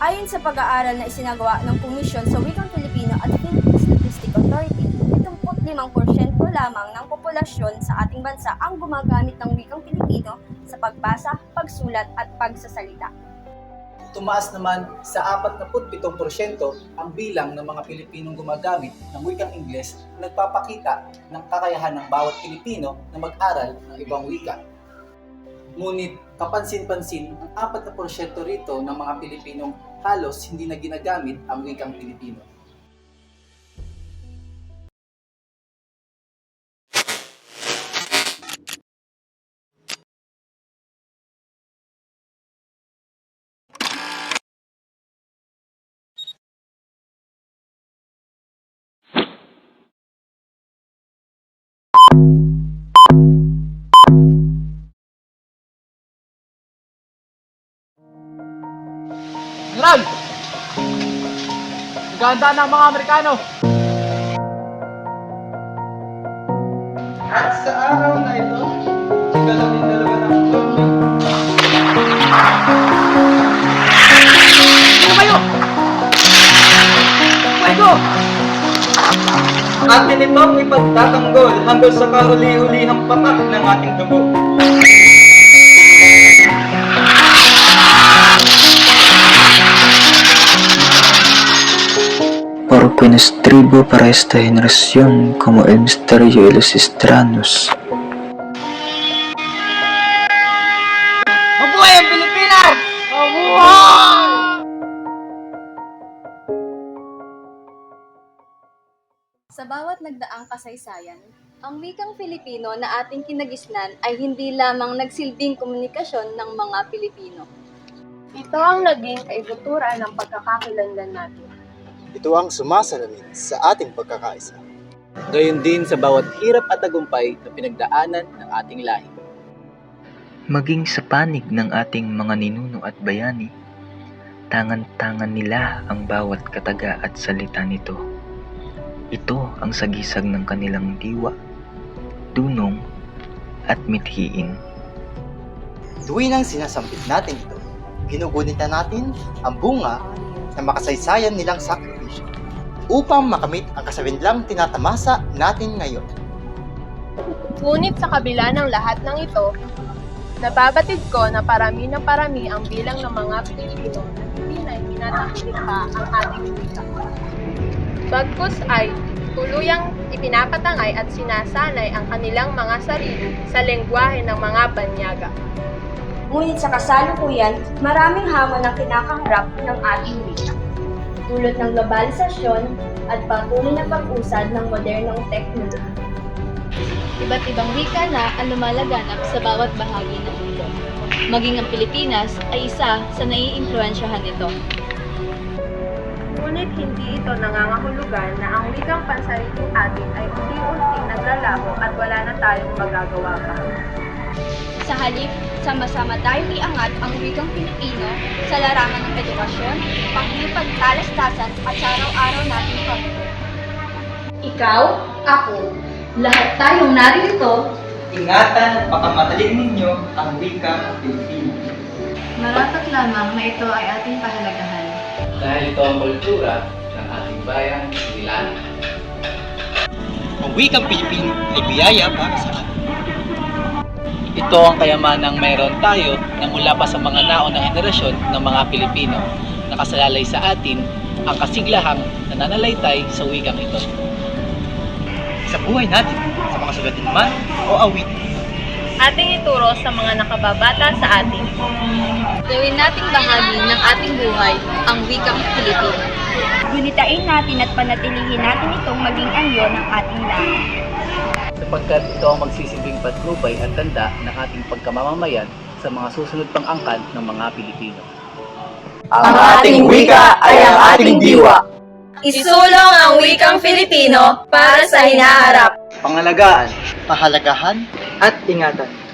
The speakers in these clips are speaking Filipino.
Ayon sa pag-aaral na isinagawa ng Komisyon sa Wikang Filipino at Philippine Statistic Authority, 75% lamang ng populasyon sa ating bansa ang gumagamit ng wikang Filipino sa pagbasa, pagsulat at pagsasalita. Tumaas naman sa 47% ang bilang ng mga Pilipinong gumagamit ng wikang Ingles na nagpapakita ng kakayahan ng bawat Pilipino na mag-aral ng ibang wika. Ngunit kapansin-pansin ang 4% rito ng mga Pilipinong halos hindi na ginagamit ang wikang Pilipino. General! Nagahanda na ang mga Amerikano! At sa araw na ito, ika-12 ng June. Ano kayo? Fuego! Atin itong ipagtatanggol hanggang sa kahuli-hulihang patak ng ating dugo. Porque nos tribo para esta generación como el misterio de los estranos. Mabuhay ang Pilipinas! Mabuhay! Sa bawat nagdaang kasaysayan, ang wikang Filipino na ating kinagisnan ay hindi lamang nagsilbing komunikasyon ng mga Pilipino. Ito ang naging kaibuturan ng pagkakakilanlan natin. Ito ang sumasalamin sa ating pagkakaisa. Gayon din sa bawat hirap at tagumpay na pinagdaanan ng ating lahi. Maging sa panig ng ating mga ninuno at bayani, tangan-tangan nila ang bawat kataga at salita nito. Ito ang sagisag ng kanilang diwa, dunong at mithiin. Tuwing ang sinasampit natin ito, ginugunita natin ang bunga na makasaysayan nilang sakripisyo upang makamit ang kasawinlang tinatamasa natin ngayon. Ngunit sa kabila ng lahat ng ito, nababatid ko na parami ng parami ang bilang ng mga Pilipino na hindi na tinatangkilikha ang ating wika. Bagkus ay tuluyang ipinapatangay at sinasanay ang kanilang mga sarili sa lengguwahe ng mga banyaga. Ngunit sa kasalukuyan, maraming hamon ang kinakaharap ng ating wika. Dulot ng globalisasyon at patuloy na pag-usad ng modernong teknolohiya. Iba't ibang wika na ang lumalaganap sa bawat bahagi ng mundo. Maging ang Pilipinas ay isa sa naiimpluwensyahan nito. Ngunit hindi ito nangangahulugan na ang wikang pansariling atin ay unti-unting naglalaho at wala na tayong magagawa pa. Sa halip, sama-sama tayong iangat ang wikang Pilipino sa larangan ng edukasyon, panglipad-talastasan at sa araw-araw nating pamumuhay. Ikaw, ako, lahat tayong naririto, Ingatan at pakamataling ninyo ang wikang Pilipino. marapat lamang na ito ay ating pahalagahan. Dahil ito ang kultura ng ating bayan, Milano. Ang wikang Pilipino ay biyaya para sa atin. Ito ang kayamanang mayroon tayo na mula pa sa mga naunang henerasyon ng mga Pilipino. Nakasalalay sa atin ang kasiglahang nananalaytay sa wikang ito. Sa buhay natin, sa mga sulatin man o awit, Ating ituro sa mga nakababata sa atin. Gawin nating bahagi ng ating buhay ang wikang Pilipino. Gunitain natin at panatilihin natin itong maging anyo ng ating lahi. Sapagkat ito ang magsisilbing patnubay at tanda ng ating pagkamamamayan sa mga susunod pang angkan ng mga Pilipino. Ang ating wika ay ang ating diwa. Isulong ang wikang Filipino para sa hinaharap. pangalagaan, Pahalagahan at ingatan.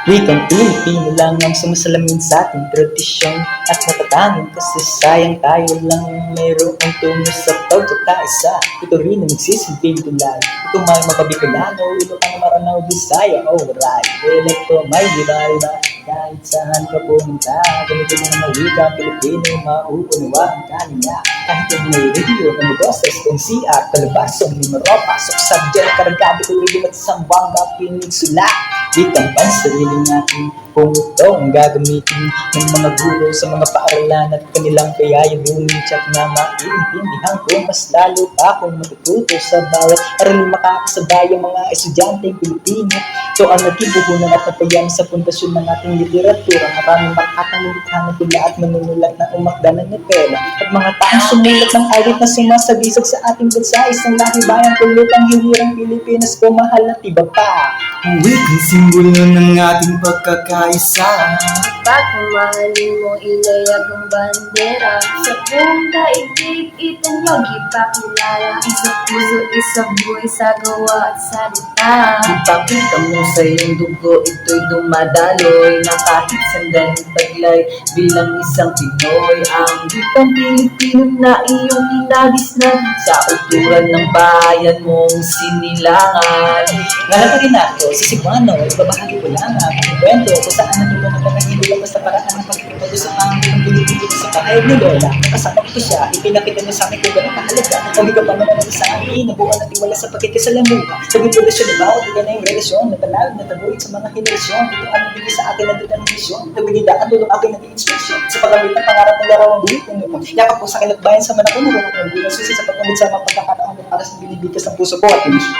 Wikang Pilipino lang ang sumasalamin sa ating tradisyon at matatanging kasi sayang tayo lang mayroong tungo sa pagkakaisa. Ito rin ang nagsisilbing tulad. Ito may mapabicolano, Ilocano, Maranao, Bisaya, alright. Well, ito may iba-iba kahit saan ka pumunta. Ganito lang ang wika Pilipino, mauunawaan ka nila. Kahit yung may radio, ng Boses, NCR, Calabasong, Limaropa, Soksabjel, Karagado, Kulilim at Sambuanga, Peninsula. Wikang pansarili natin kung ito ang gagamitin ng mga guro sa mga paaralan at kanilang kayayunin. Tsak na maiintindihan ko mas lalo pa kung matututo sa bawat aralin makakasabay ang mga estudyanteng Pilipino. Ito ang nagkibuhunan at napayam sa pundasyon ng ating literatura. Maraming makakangulithan ng tula at manunulat na umakda ng notela at mga taong sumulat ng awit na sumasabisag sa ating bansa. Isang lahi bayang kulutang hilirang Pilipinas ko mahal at iba pa. Wikang simbolo ng ating pagkakaisa. Pag mahalin mo ilayag ang bandera sa buong daigdig, itanyag ipakilala. Isa puso, isa buhay sa gawa at salita. Ipakita mo sa iyong dugo, ito'y dumadaloy na kahit sandaling taglay bilang isang Pinoy. Ang wikang Pilipino na iyong inagisnan sa kultura ng bayan mong sinilangan. Lalagay na ako sa Cebuano, ibabahagi ko lang ang aking kwento kung saan natulo ng mga hindi lang basta paraan ng pagkikipag-usap ang mga Pilipino sa kahayag ni Lola. Kasama ko siya, ipinakita niya sa akin kung gano'ng kahalaga. Kung ikaw pa naman sa akin, nabuhan at tiwala sa pagkikasalamuha. Naging relasyon na bawat iba na yung relasyon, natanawid na tabuhin sa mga henerasyon. Ito ang nabigay sa akin ng determinasyon. Nagbigay ang tulong akin ng instruction sa paggamit ng pangarap ng larawang bulit ng lupa. Yakap po sa akin at bayan sa manakon, marunong ng bulang susi sa paggamit sa mga pagkakataon ng para sa binibigas ng puso ko at ilusyon.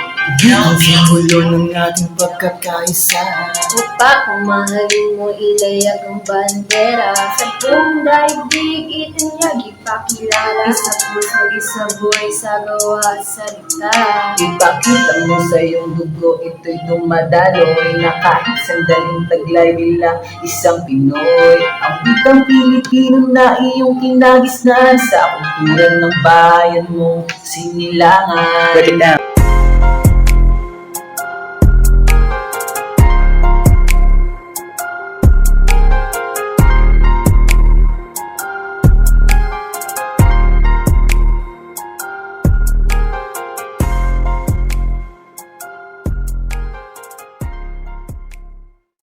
Ang simbolo ng ating pagkakaisa. Upang mahalin mo ilayag ang bandera sa buong daigdig, itanyag ipakilala. Isa puso, isa buhay sa gawa at salita. Ipakita mo sa iyong dugo, ito'y dumadaloy na kahit sandaling taglay bilang isang Pinoy. Ang wikang Pilipino na iyong kinagisnan sa kultura ng bayan mong sinilangan. Break it down.